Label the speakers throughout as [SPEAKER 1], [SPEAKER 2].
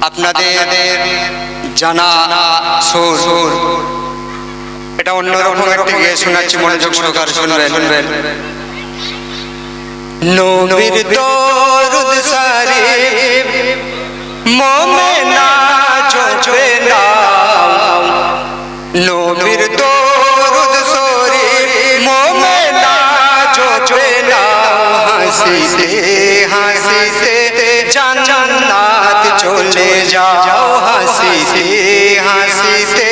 [SPEAKER 1] আপনাদের জানা সুর এটা অন্যরকম একটা গিয়ে শোনাচ্ছি, মনোযোগ সহকারে শুনবেন। নবীর দরুদ শরীফ মোমেনা জপে নাও, নবীর দরুদ শরীফ মোমেনা জপে নাও, হাসিতে হাসিতে জান্নাত চলে যাও, হাসিতে হাসিতে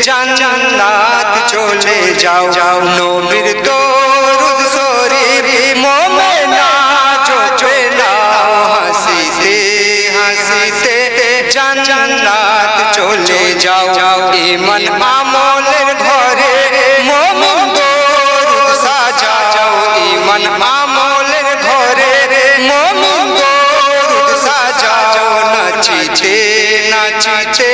[SPEAKER 1] জান্নাত চলে যাও। নবীর দরুদ শরীফ মোমেনা জপে নাও, হাসিতে হাসিতে জান্নাত চলে যাও। ঈমান আমলের ঘরে মোমিন দরুদ সাজাও, ঈমান আমলের ঘরে মোমিন দরুদ সাজাও, নাচিতে নাচিতে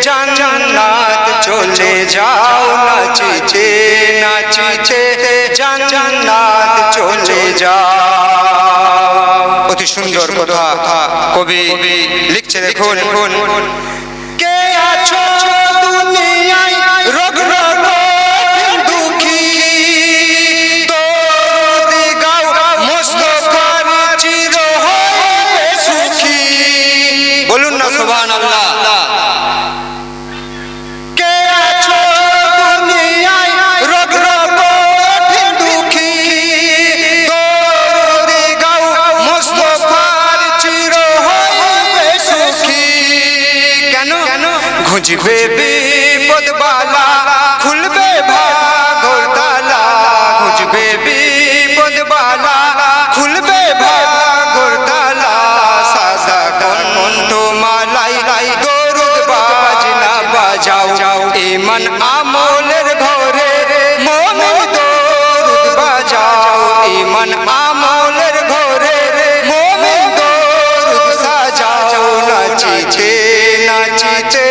[SPEAKER 1] জান্নাত চলে যাও, নাচিতে নাচিতে জান্নাত চলে যাও। অতি সুন্দর কথা কবি লিখছে, দেখুন। কে আছো দুনিয়ায় রোগ দুঃখী, দরুদ গাও মুস্তাফার চির হবে সুখী। বলুন না সুবহানাল্লাহ। খুঁজবে বিপদ বালা খুলবে ভাগর তালা, খুঁজবে বিপদ বালা খুলবে ভাগর তালা, সাদা কণ্ঠ মালাই দরুদ বাজনা বাজাও, ঈমান আমলের ঘরে মোমিন দরুদ বাজাও, ঈমান আমলের ঘরে মোমিন দরুদ সাজাও, নাচিতে নাচিতে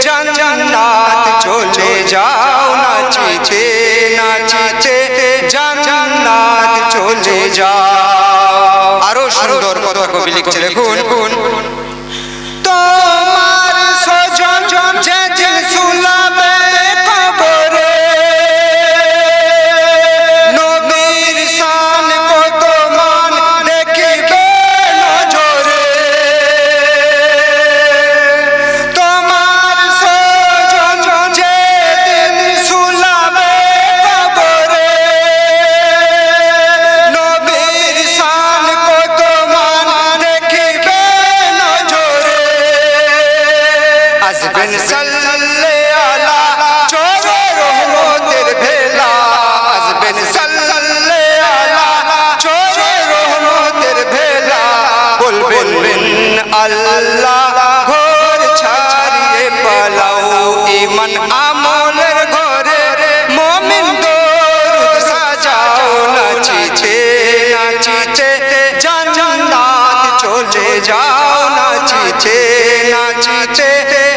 [SPEAKER 1] জান্নাত চলে যাও, নাচিতে নাচিতে জান্নাত চলে যাও। আরো সুন্দর কথা কবি লিখছে, দেখুন। তোমার সজন যে সুলাবে কবরে, নবীর শান কত মান দেখিবে নজরে, তোমার সজন যে সুলাবে কবরে, নবীর শান কত মান দেখিবে নজরে, আসবেন সাল্লে আলা চোরে রহমতের ভেলা, আসবেন সাল্লে আলা চোরে রহমতের ভেলা, বলবেন আল্লাহ ঘর ছাড়িয়ে পালাও, ঈমান আমলের ঘরে মোমিন দরুদ সাজাও, নাচিতে নাচিতে জান্নাত চলে যাও, নাচিতে নাচিতে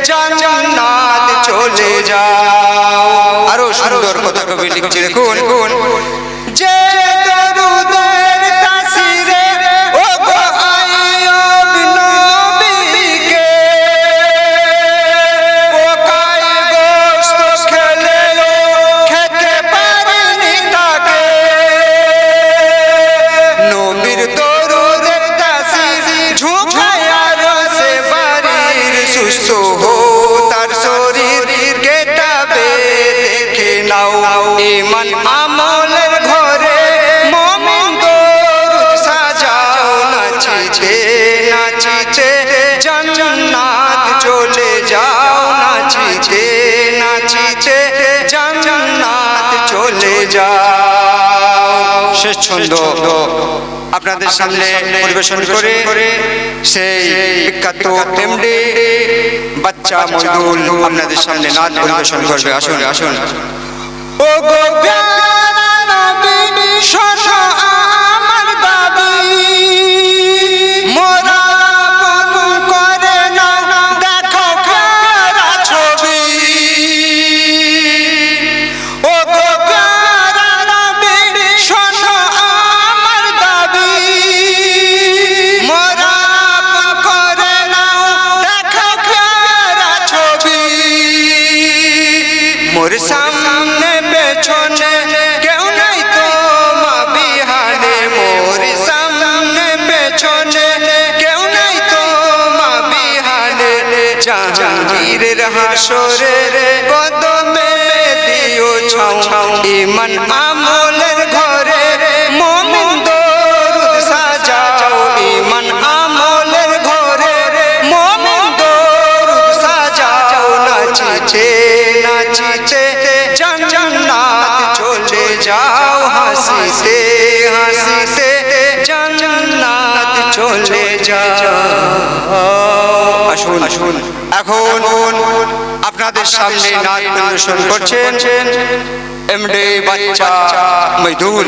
[SPEAKER 1] জান্নাত চলে যাও। আরো সুন্দর কথা কবি লিখছে, দেখুন। যে দরুদের তাসিরে ও গো আইয়ুব নবীকে, পোকায় গোশত খেলেও খেতে পারেনি তাকে, নবীর দরুদের তাসির ঝুঁকায় আরশে বাড়ির, সুস্থ হো তার শরীর কেটাবে দেখে নাও, ঈমান আমলের ঘরে মোমিন দরুদ সাজাও, নাচিতে নাচিতে জান্নাত চলে যাও, নাচিতে নাচিতে জান্নাত চলে যাও। শেষ ছন্দ আপনাদের সামনে পরিবেশন করে সেই বিখ্যাত এমডি বাচ্চা মইদুল আপনাদের সামনে নাচ পরিবেশন করবে। আসুন আসুন। ও গো প্যারা নবী শোনো আমার দাবি, মোরা আপন করে নাও দেখো প্যারা ছবি, ও গো প্যারা নবী শোনো আমার দাবি, মোরা আপন করে নাও দেখো জাহাঙ্গীরের হাসরে কদমে দিও ছাও ঈমান আমলের ঘরে মুমিন দরুদ সাজাও ঈমান আমলের ঘরে মুমিন দরুদ সাজাও নাচিতে নাচিতে জান্নাত চলে যাও হাসিতে হাসিতে জান্নাত চলে যাও আসুন আসুন এখন আপনাদের সামনে নাচ পরিবেশন করছেন এমডি বাচ্চা মজদুর